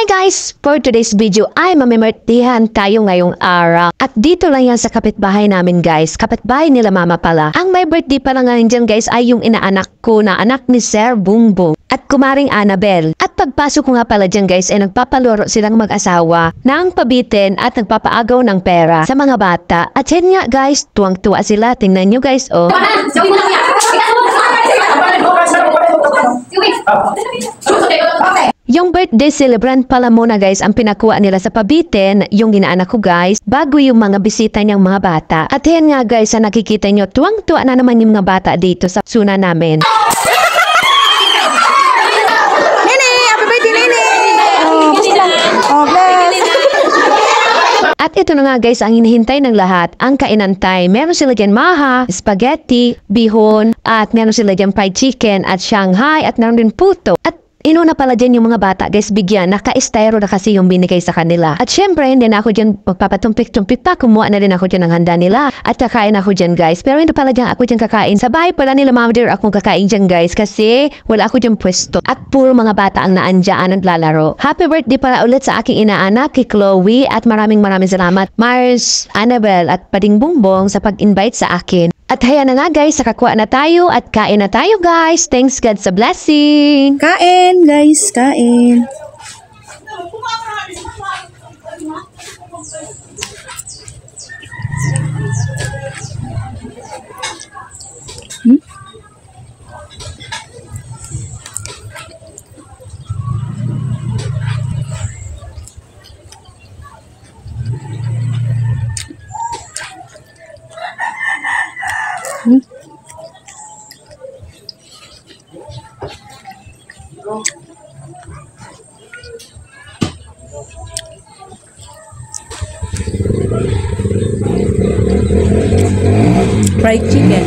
Hi guys! For today's video ay mamimertihan tayo ngayong araw. At dito lang yan sa kapitbahay namin guys. Kapitbahay nila mama pala. Ang may birthday pala ngayon dyan guys ay yung inaanak ko na anak ni Sir Bungbong at kumaring Annabel. At pagpasok ko nga pala dyan guys ay nagpapaluro silang mag-asawa ng pabitin at nagpapaagaw ng pera sa mga bata. At yan nga guys, tuwang-tuwa sila. Tingnan nyo guys oh. Yung birthday celebrant pala muna guys ang pinakuha nila sa pabitin, yung inaanak ko guys, bago yung mga bisita niyang mga bata. At yan nga guys, sa nakikita nyo, tuwang-tuwa na naman yung mga bata dito sa suna namin. Nene! Happy birthday, Nene! Oh, bless! At ito na nga guys, ang hinihintay ng lahat, ang kainan time. Meron sila dyan maha, spaghetti, bihon, at meron sila dyan fried chicken, at Shanghai, at meron din puto. At inuna pala dyan yung mga bata, guys, bigyan. Naka-estero na kasi yung binigay sa kanila. At syempre, hindi na ako dyan magpapatumpik-tumpik pa. Kumuha na rin ako dyan ng handa nila. At kakain ako dyan, guys. Pero hindi pala dyan ako dyan kakain. Sa bahay pala nila, mama dear, akong kakain dyan, guys. Kasi wala ako dyan pwesto. At puro mga bata ang naandyan at lalaro. Happy birthday pala ulit sa aking inaanak, kay Chloe. At maraming salamat, Mars, Annabel, at Pading Bungbong sa pag-invite sa akin. At haya na nga guys, nakakuha na tayo at kain na tayo guys. Thanks God sa blessing. Kain, guys, kain. Fried chicken.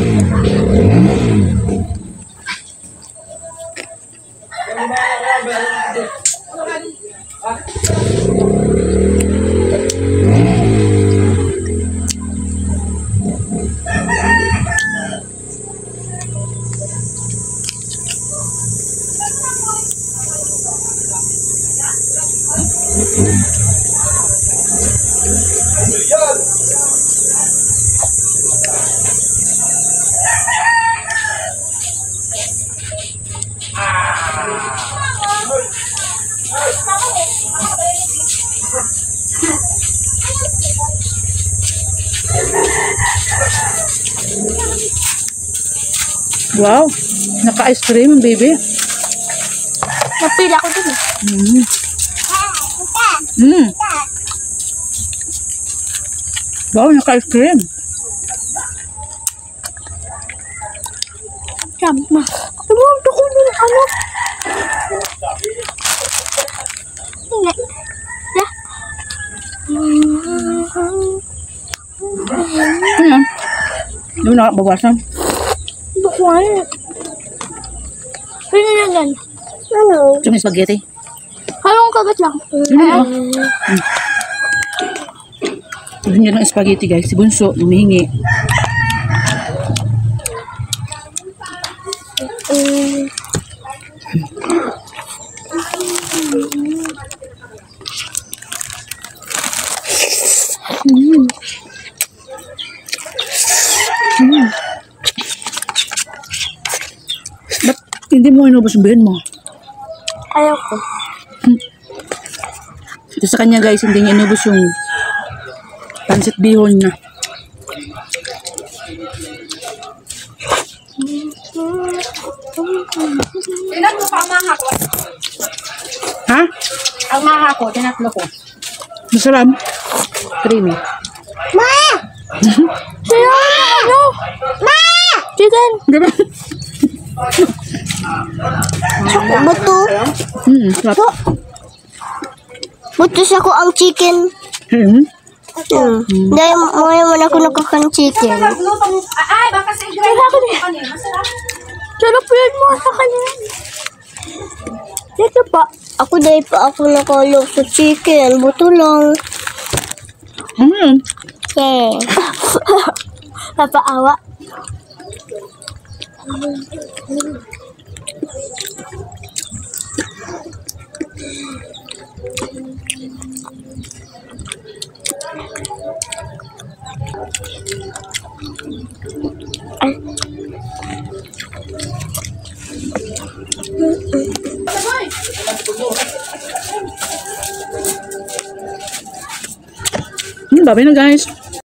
Wow, naka-ice cream, baby. Napila ko din eh. Wow, naka-ice cream. Sabi ma. Tumunto ko din ano. Hindi. Yeah. Ayan. Hindi mo nakabawasan. Bukuan. Ano na yan? Ano? Ito may spaghetti. Halong kagat lang. Gusto niya ng spaghetti guys. Si Bunso, humihingi. Ba't hindi mo inubos yung bilhin mo? Ayaw ko. Ito sa kanya guys, hindi niya inubos yung pansit bihon na. Tinatlo pa ang maha ko. Ha? Ang maha ko, tinatlo ko. Masarap. Creamy. Ma! Sino ano? Ma! Chicken! Diba? Buto. Sarap. Buto sa ko ang chicken. Dahil mo ako nakakang chicken. Ay, baka sa inyo. Sarap yan mo sa kanya. Dito pa. Ako dahil pa ako nakalog sa chicken. Buto lang. Okay. Napaawa. Babi na guys.